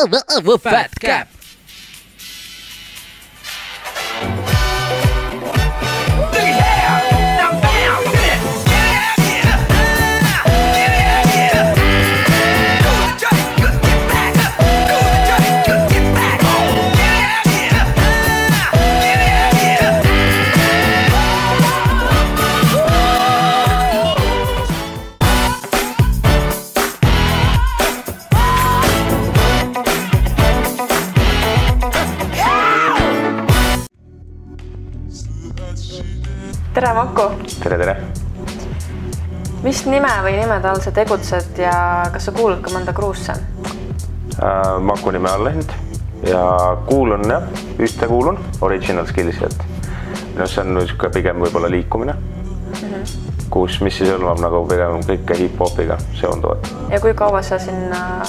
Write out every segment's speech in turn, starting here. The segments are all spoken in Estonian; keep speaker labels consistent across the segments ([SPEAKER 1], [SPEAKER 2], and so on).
[SPEAKER 1] Fat Cap.
[SPEAKER 2] Tere, Maku!
[SPEAKER 3] Tere!
[SPEAKER 2] Mis nime või nimede all sa tegutsed ja kas sa kuulud ka mõnda kruusse?
[SPEAKER 3] Maku nime all läinud ja kuulun jah, ühte kuulun, Original Skillsi, et see on pigem võib-olla liikumine, kus mis siis hõlmab nagu pigem kõike hip-hopiga seonduvat.
[SPEAKER 2] Ja kui kaua sa sinna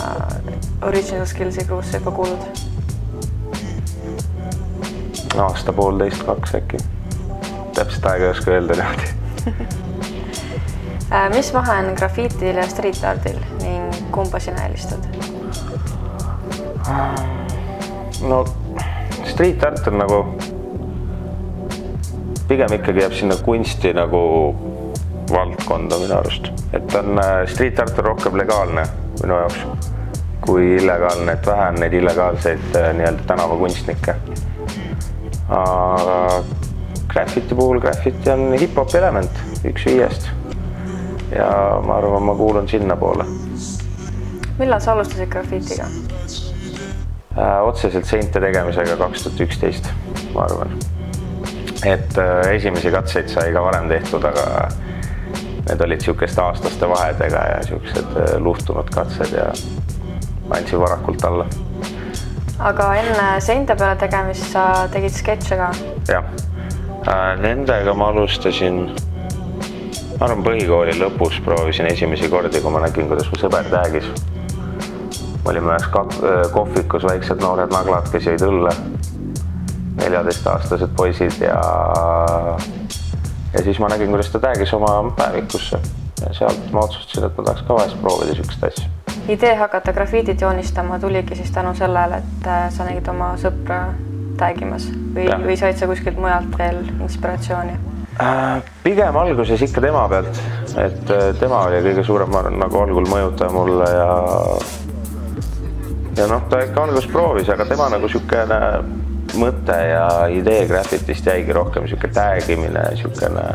[SPEAKER 2] Original Skillsi kruusse juba kuulud?
[SPEAKER 3] Aasta, poolteist, 2 äkki. Täpselt aega ei oska öelda niimoodi.
[SPEAKER 2] Mis vahe on grafiitil ja street artil ning kumba sina eelistad?
[SPEAKER 3] No, street art on nagu pigem ikkagi jääb sinna kunsti nagu valdkonda minu arust. Et on street art on rohkem legaalne minu jaoks kui illegaalne, et vähe on neid illegaalseid nii-öelda tänavakunstnikke. Aga graffiti puhul, graffiti on hip-hopi element, 1/5 ja ma arvan, ma kuulun sinna poole.
[SPEAKER 2] Millal sa alustasid graffitiga?
[SPEAKER 3] Otseselt seinte tegemisega 2011, ma arvan. Et esimesi katseid sai ka varem tehtud, aga need olid siukeste aastaste vahedega ja siuksed luhtunud katsed ja andsin varakult alla.
[SPEAKER 2] Aga enne seinte peale tegemist sa tegid sketše ka?
[SPEAKER 3] Jah. Nendega ma alustasin, ma arvan, põhikooli lõpus proovisin esimesi kordi, kui ma nägin, kuidas mu sõber täägis. Me olime ühes kohvikus väiksed noored naglad, kes jõid õlle, 14-aastased poisid ja siis ma nägin, kuidas ta täägis oma päevikusse ja sealt ma otsustasin, et ma tahaks ka vahest proovida siukest asja.
[SPEAKER 2] Idee hakata grafiitit joonistama tuligi siis tänu sellele, et sa nägid oma sõpra täägimas või said sa kuskilt mujalt veel inspiratsiooni?
[SPEAKER 3] Pigem alguses ikka tema pealt, et tema oli kõige suurem nagu algul mõjutaja mulle ja noh, ta ikka alguses proovis, aga tema nagu siukene mõte ja idee graffitist jäigi rohkem siuke täägimine, siukene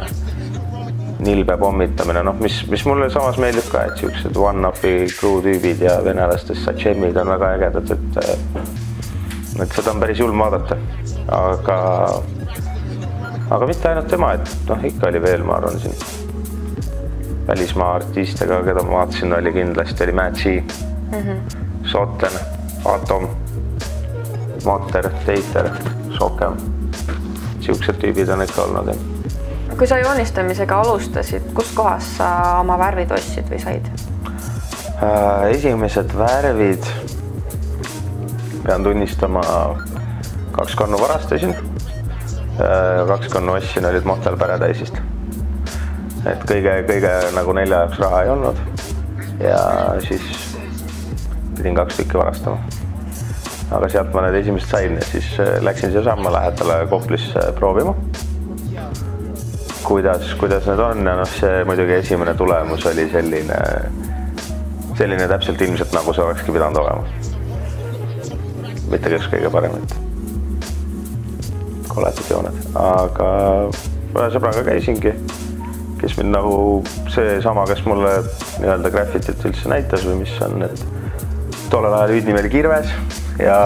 [SPEAKER 3] nilbe pommitamine, noh, mis mulle samas meeldib ka, et siuksed one-upi crew tüübid ja venelastes satšemmid on väga ägedad, et seda on päris julm vaadata, aga mitte ainult tema, et noh, ikka oli veel, ma arvan, siin välismaa artistega, keda ma vaatasin, oli kindlasti, oli Mad G, Sotten, Atom, Motter, Teiter, Sokem, siuksed tüübid on ikka olnud.
[SPEAKER 2] Kui sa joonistamisega alustasid, kus kohas sa oma värvid ostsid või said?
[SPEAKER 3] Esimesed värvid pean tunnistama, 2 kannu varastasin, 2 kannu ostsin olid Motel Paradise'ist. Et kõige nagu 4 jaoks raha ei olnud ja siis pidin 2 tükki varastama. Aga sealt ma need esimesed sain ja siis läksin siia samma lähedale Koplisse proovima. Kuidas need on ja noh, see muidugi esimene tulemus oli selline täpselt ilmselt nagu see olekski pidanud olema. Mitte kes kõige parem, et koledad jooned, aga sõbraga käisingi, kes mind nagu seesama, kes mulle nii-öelda graffitit üldse näitas või mis on, et tollel ajal hüüdnimi oli Kirves ja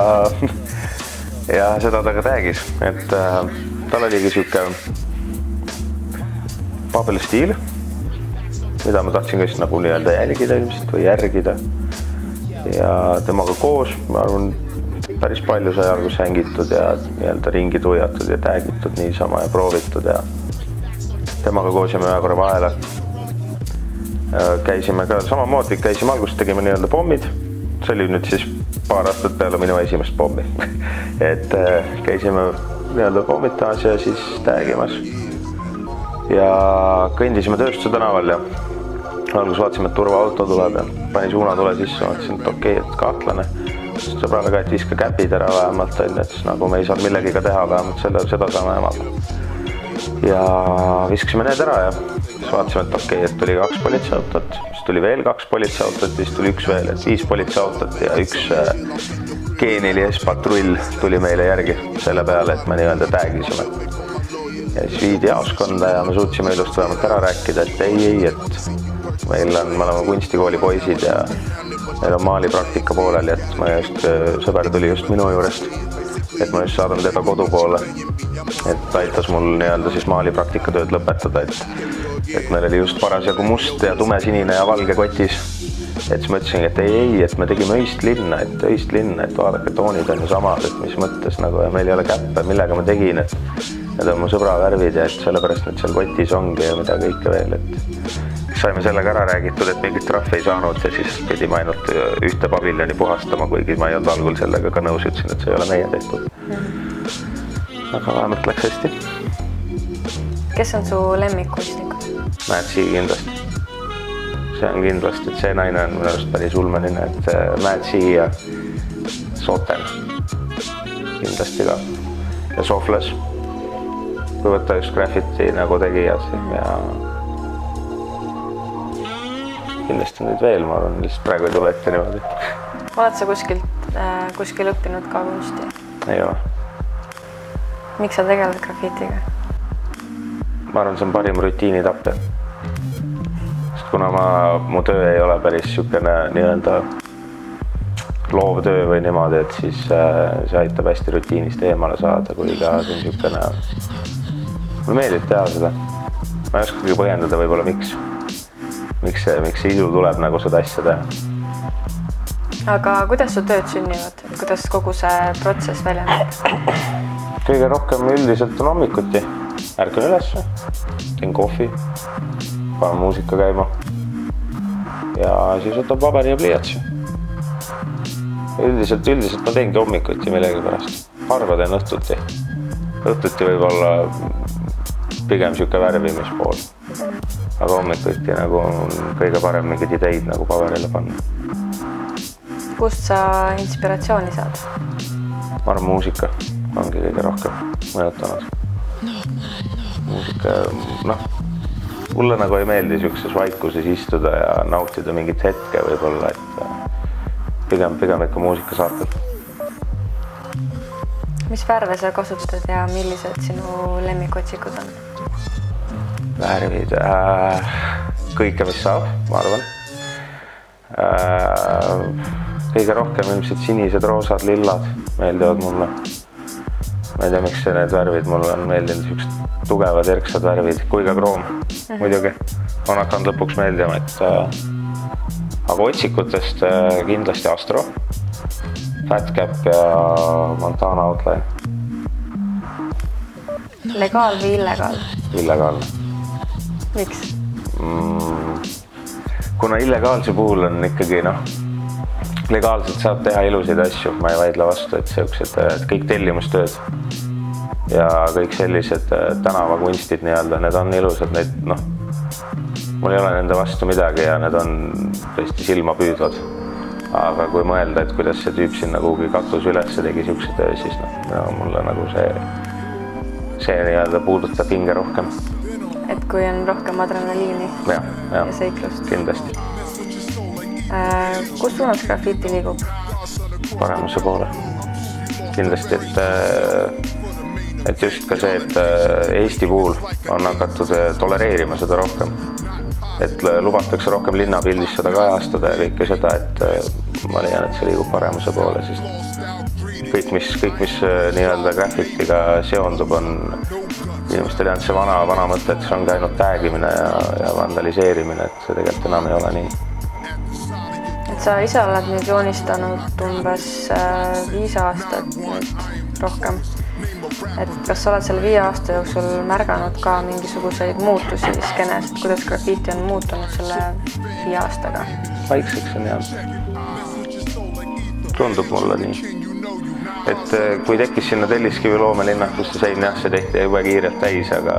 [SPEAKER 3] seda ta ka täägis, et tal oligi siuke pabelstiil, mida ma tahtsin ka siis nagu nii-öelda jälgida ilmselt või järgida ja temaga koos, ma arvan, päris palju sai alguses hängitud ja nii-öelda ringi tuiatud ja täägitud niisama ja proovitud ja temaga koos jäime ühe korra vahele. Käisime ka samamoodi, alguses tegime nii-öelda pommid, see oli nüüd siis paar aastat peale minu esimest pommi, et käisime nii-öelda pommitamas ja siis täägimas ja kõndisime Tööstuse tänaval ja alguses vaatasime, et turvaauto tuleb ja pani suunatule sisse, mõtlesin, et okei, et kahtlane. sõbrale ka, et viska käpid ära vähemalt, et nagu me ei saanud millegiga teha, vähemalt seda saame emada. Ja viskasime need ära ja siis vaatasime, et okei, et tuli 2 politseiautot, siis tuli veel 2 politseiautot, siis tuli 1 veel, et 5 politseiautot ja 1 G4S patrull tuli meile järgi selle peale, et me nii-öelda täägisime. Ja siis viidi jaoskonda ja me suutsime ilust vähemalt ära rääkida, et ei, et me oleme kunstikooli poisid ja meil on maalipraktika pooleli, et sõber tuli just minu juurest, et ma just saadan teda kodu poole, et aitas mul nii-öelda siis maalipraktika tööd lõpetada, et meil oli just parasjagu must ja tumesinine ja valge kotis, et siis ma ütlesingi, et ei, et me tegime öist linna, et vaadake, toonid on ju samad, et mis mõttes nagu ja meil ei ole käppe, millega ma tegin, et need on mu sõbra värvid ja et sellepärast nüüd seal kotis ongi ja mida kõike veel, et saime sellega ära räägitud, et mingit trahvi ei saanud ja siis pidime ainult ühte paviljoni puhastama, kuigi ma ei olnud algul sellega ka nõus, ütlesin, et see ei ole meie tehtud. Aga vähemalt läks hästi.
[SPEAKER 2] Kes on su lemmikkunstnikud?
[SPEAKER 3] Mad C kindlasti. See on kindlasti, et see naine on minu arust päris ulmeline, et Mad C ja Soten kindlasti ka. Ja Sofles, kui võtta just graffiti nagu tegijad ja kindlasti nüüd veel, ma arvan, lihtsalt praegu ei tule ette niimoodi.
[SPEAKER 2] Oled sa kuskil õppinud ka kunsti?
[SPEAKER 3] Ei ole.
[SPEAKER 2] Miks sa tegeled graffitiga?
[SPEAKER 3] Ma arvan, see on parim rutiinitapja. Sest kuna mu töö ei ole päris niisugune nii-öelda loov töö või niimoodi, et siis see aitab hästi rutiinist eemale saada, kui ka see on niisugune... Mulle meeldib teha seda. Ma ei oskagi põhjendada võib-olla miks see isu tuleb nagu seda asja teha.
[SPEAKER 2] Aga kuidas su tööd sünnivad? Kuidas kogu see protsess välja näeb?
[SPEAKER 3] Kõige rohkem üldiselt on hommikuti. Ärkan üles, teen kohvi, panen muusika käima ja siis võtab paberi ja pliiatsi. Üldiselt ma teengi hommikuti millegi pärast. Harva teen õhtuti. Õhtuti võib olla pigem niisugune värvimispool. Aga hommikuti nagu on kõige parem mingid ideid nagu paberile panna.
[SPEAKER 2] Kust sa inspiratsiooni saad?
[SPEAKER 3] Ma arvan, muusika ongi kõige rohkem mõjutanud. Muusika, mulle nagu ei meeldi niisuguses vaikuses istuda ja nautida mingit hetke võib-olla, et pigem ikka muusika saatel.
[SPEAKER 2] Mis värve sa kasutad ja millised sinu lemmikotsikud on?
[SPEAKER 3] Värvid, kõike, mis saab, ma arvan. Kõige rohkem ilmselt sinised, roosad, lillad meeldivad mulle. Ma ei tea, miks need värvid mulle on meeldinud, niisugused tugevad, erksad värvid, kui ka kroom, muidugi. On hakanud lõpuks meeldima, aga otsikutest kindlasti Astro, Fat Cap ja Montana Outline.
[SPEAKER 2] Legaal või illegaal?
[SPEAKER 3] Illegaal.
[SPEAKER 2] Miks?
[SPEAKER 3] Kuna illegaalse puhul on ikkagi, legaalselt saab teha ilusid asju, ma ei vaidle vastu, et kõik tellimustööd ja kõik sellised tänavakunstid nii-öelda, need on ilusad, mul ei ole nende vastu midagi ja need on tõesti silma püüdvad. Aga kui mõelda, et kuidas see tüüp sinna kuhugi katus üles tegi siukse töö, siis mulle nagu see nii-öelda puudutab hinge rohkem.
[SPEAKER 2] Et kui on rohkem adrenaliini ja seiklust.
[SPEAKER 3] Kindlasti.
[SPEAKER 2] Kus suunas graffiti liigub?
[SPEAKER 3] Paremuse poole. Kindlasti, et just ka see, et Eesti puhul on hakatud tolereerima seda rohkem. Et lubatakse rohkem linnapildis seda kajastada ja kõike seda, et ma leian, et see liigub paremuse poole, sest kõik, mis nii-öelda graffitiga seondub, on inimestel jäänud see vana mõte, et see ongi ainult täägimine ja vandaliseerimine, et see tegelikult enam ei ole nii.
[SPEAKER 2] Et sa ise oled nüüd joonistanud umbes 5 aastat nüüd rohkem. Et kas sa oled selle 5 aasta jooksul märganud ka mingisuguseid muutusi skeenes, et kuidas graffiti on muutunud selle 5 aastaga?
[SPEAKER 3] Vaikseks on jäänud. Tundub mulle nii. Et kui tekkis sinna Telliskivi loomelinnakusse sein, see tehti juba kiirelt täis, aga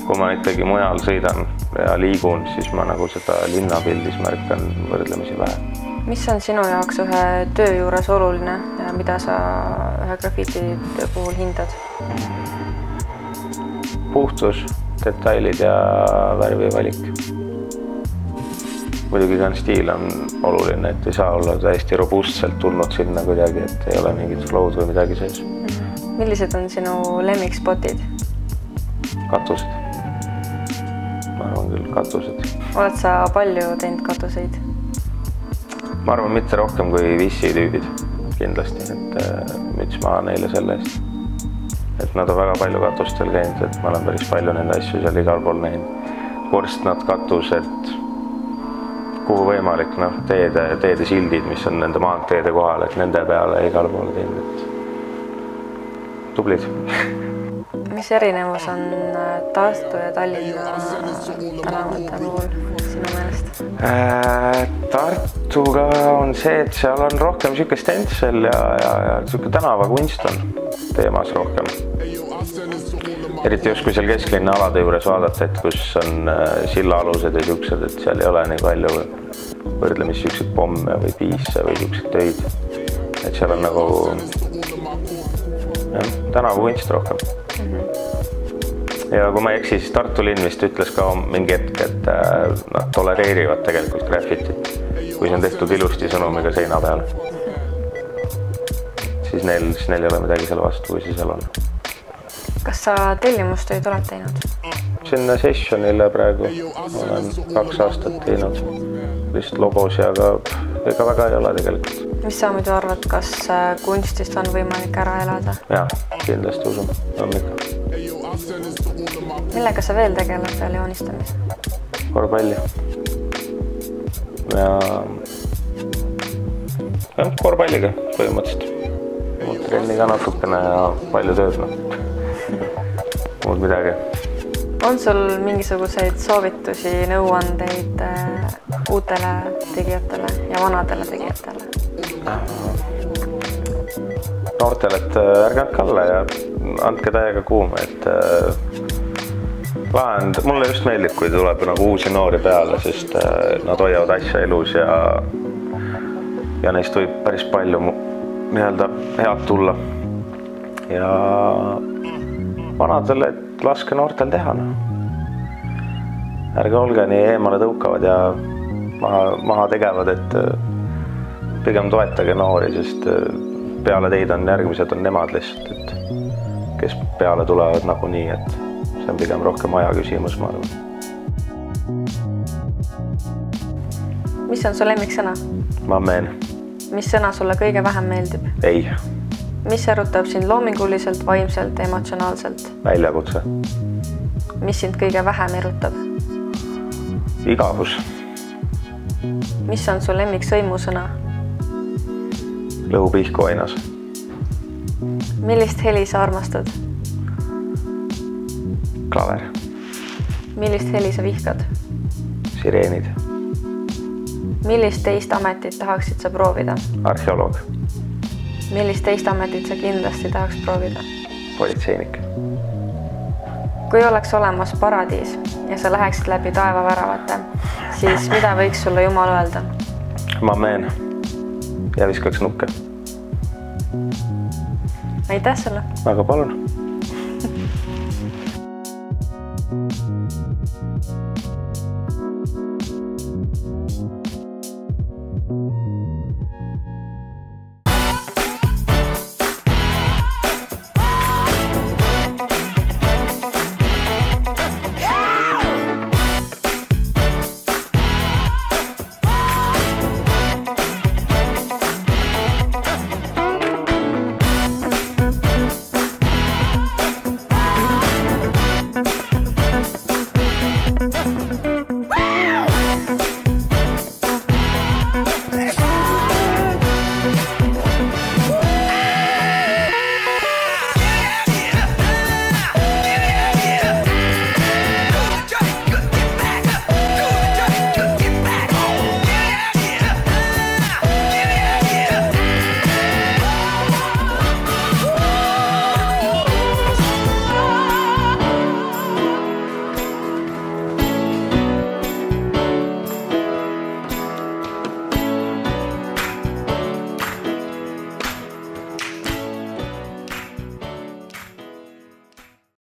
[SPEAKER 3] kui ma ikkagi mujal sõidan ja liigun, siis ma nagu seda linnapildis märkan võrdlemisi vähe.
[SPEAKER 2] Mis on sinu jaoks ühe töö juures oluline ja mida sa ühe grafititöö puhul hindad?
[SPEAKER 3] Puhtus, detailid ja värvivalik. Muidugi ka stiil on oluline, et ei saa olla täiesti robustselt tulnud sinna kuidagi, et ei ole mingit flow'd või midagi sees.
[SPEAKER 2] Millised on sinu lemmikspotid?
[SPEAKER 3] Katused. Ma arvan küll, katused.
[SPEAKER 2] Oled sa palju teinud katuseid?
[SPEAKER 3] Ma arvan mitte rohkem kui Vissi tüübid kindlasti, et müts maha neile selle eest. Et nad on väga palju katustel käinud, et ma olen päris palju nende asju seal igal pool näinud. Korstnad, katused, kuhu võimalik, teede sildid, mis on nende maanteede kohal, et nende peale igal pool teinud, et tublid.
[SPEAKER 2] Mis erinevus on Tartu ja Tallinna tänavate puhul sinu meelest?
[SPEAKER 3] Tartuga on see, et seal on rohkem siuke stentsel ja siuke tänavakunst on teemas rohkem. Eriti just kui seal kesklinna alade juures vaadata, et kus on sillaalused ja siuksed, et seal ei ole nii palju võrdlemist siukseid pomme või piisse või siukseid töid. Et seal on nagu tänavakunst rohkem. Ja kui ma ei eksi, siis Tartu linn vist ütles ka mingi hetk, et nad tolereerivad tegelikult graffitit, kui see on tehtud ilusti sõnumiga seina peale. Siis neil ei ole midagi selle vastu, kui see seal on.
[SPEAKER 2] Kas sa tellimustöid oled teinud?
[SPEAKER 3] Sinna sessionile praegu olen 2 aastat teinud vist logos ja ega väga ei ole tegelikult.
[SPEAKER 2] Mis sa muidu arvad, kas kunstist on võimalik ära elada?
[SPEAKER 3] Jaa, kindlasti usun, on ikka.
[SPEAKER 2] Millega sa veel tegeled peale joonistamise?
[SPEAKER 3] Korvpalli. Ja korvpalliga põhimõtteliselt. Muud trenni ka natukene ja palju tööd. Muud midagi.
[SPEAKER 2] On sul mingisuguseid soovitusi, nõuandeid uutele tegijatele ja vanadele tegijatele?
[SPEAKER 3] Noortele, et ärge andke alla ja andke täiega kuuma, et mulle just meeldib, kui tuleb nagu uusi noori peale, sest nad hoiavad asja elus ja neist võib päris palju head tulla. Ja vanadele, et laske noortel teha. Ärge olge nii eemale tõukavad ja maha tegevad, et pigem toetage noori, sest peale teid on järgmised on nemad lihtsalt, et kes peale tulevad nagu nii, et see on pigem rohkem aja küsimus, ma arvan.
[SPEAKER 2] Mis on su lemmiksõna?
[SPEAKER 3] Mameen.
[SPEAKER 2] Mis sõna sulle kõige vähem meeldib?
[SPEAKER 3] Ei.
[SPEAKER 2] Mis erutab sind loominguliselt, vaimselt, emotsionaalselt?
[SPEAKER 3] Väljakutse.
[SPEAKER 2] Mis sind kõige vähem erutab?
[SPEAKER 3] Igavus.
[SPEAKER 2] Mis on su lemmiksõimusõna?
[SPEAKER 3] Lõhupihku ainas.
[SPEAKER 2] Millist heli sa armastad?
[SPEAKER 3] Klaver.
[SPEAKER 2] Millist heli sa vihkad?
[SPEAKER 3] Sireenid.
[SPEAKER 2] Millist teist ametit tahaksid sa proovida?
[SPEAKER 3] Arheoloog.
[SPEAKER 2] Millist teist ametit sa kindlasti tahaks proovida?
[SPEAKER 3] Politseinik.
[SPEAKER 2] Kui oleks olemas paradiis ja sa läheksid läbi taevaväravate, siis mida võiks sulle Jumal öelda?
[SPEAKER 3] Mameen. Ja viskaks nukke.
[SPEAKER 2] Aitäh sulle!
[SPEAKER 3] Väga palun!